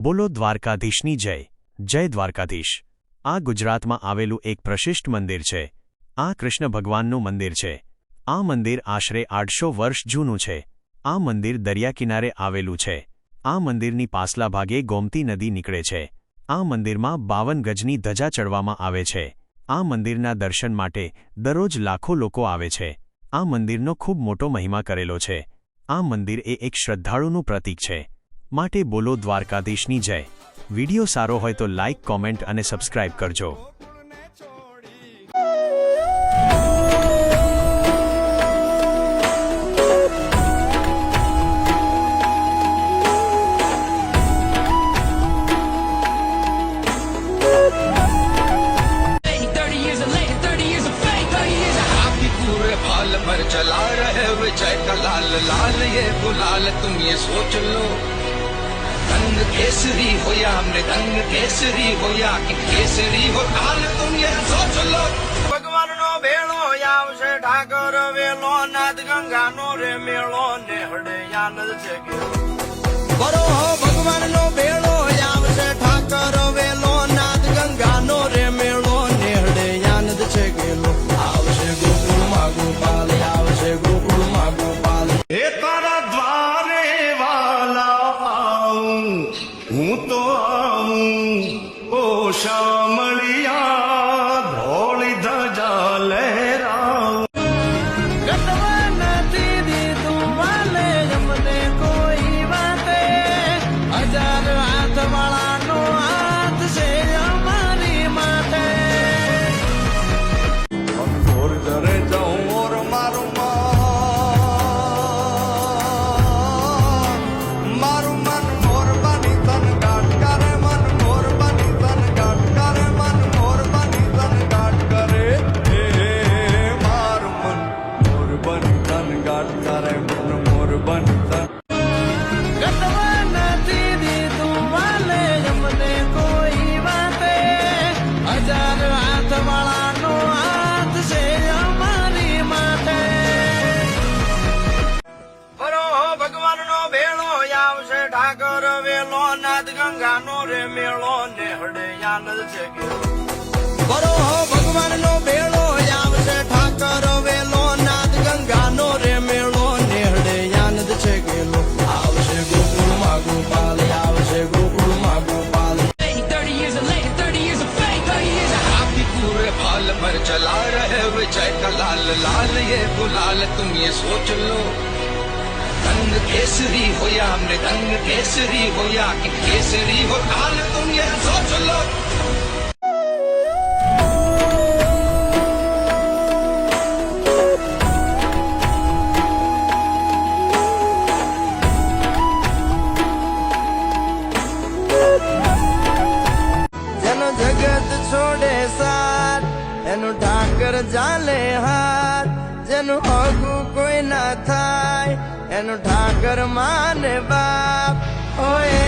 બોલો દ્વારકાધીશની જય. જય દ્વારકાધીશ. આ ગુજરાતમાં આવેલું એક પ્રશિષ્ટ મંદિર છે. આ કૃષ્ણ ભગવાનનું મંદિર છે. આ મંદિર આશરે 800 વર્ષ જૂનું છે. આ મંદિર દરિયા કિનારે આવેલું છે. આ મંદિરની પાછલા ભાગે ગોમતી નદી નીકળે છે. આ મંદિરમાં 52 ગજની ધજા ચડવામાં આવે છે. આ મંદિરના દર્શન માટે દરરોજ લાખો લોકો આવે છે. આ મંદિરનો ખૂબ મોટો મહિમા કરેલો છે. આ મંદિર એક શ્રદ્ધાળુનું પ્રતીક છે. માટે બોલો દ્વારકાધીશની જય. વિડિયો સારો હોય તો લાઇક, કોમેન્ટ અને સબસ્ક્રાઇબ કરજો. पर चला रहे विजय का लाल लाल ये गुलाल तुम ये सोच लो. रंग केसरी हो या मृदंग केसरी हो या कि केसरी हो लाल तुम ये सोच लो. भगवान नो भेड़ो आवशे ठाकर वेलो नाथ गंगा नो रे मेलो ने हड़े आनंद छे बरो भगवान नो भेड़ो आवशे ठाकर वेलो नाथ गंगा नो रे मेलो ने हड़े आनंद छे गेलो. आवशे गोकुळ मा गोपाल गोकुल मा गोपाल हे तारा द्वारे वाला आऊं हूँ तो आऊं ओ शामलिया धोली धजा लहराऊं. गटवन दीदी तुम वाले जमने कोई बाते 1000 हाथ वाला नो हाथ से हमारी माथे और डरे जाऊं और मारूं गंगा नो रे मेलो ने हड़े आनंद छे बरो भगवान नो भेड़ो आवशे ठाकर वेलो नाथ गंगा नो रे मेलो ने हड़े आनंद छे गेलो. आवशे गोकुळ मा गोपाल आवशे गोकुळ मा Gopal 30 years of late 30 years of fake 30 years of happy पूरे फाल पर चला रहे विजय का लाल लाल ये गुलाल तुम ये सोच लो. रंग केसरी हो या मृदंग केसरी हो या कि केसरी हो लाल तुम ये सोच लो. जनो जगत छोड़े साथ एनु ठाकर जाले हाथ जेनु आगू कोई ना थाय एनु ठाकर माने बाप ओए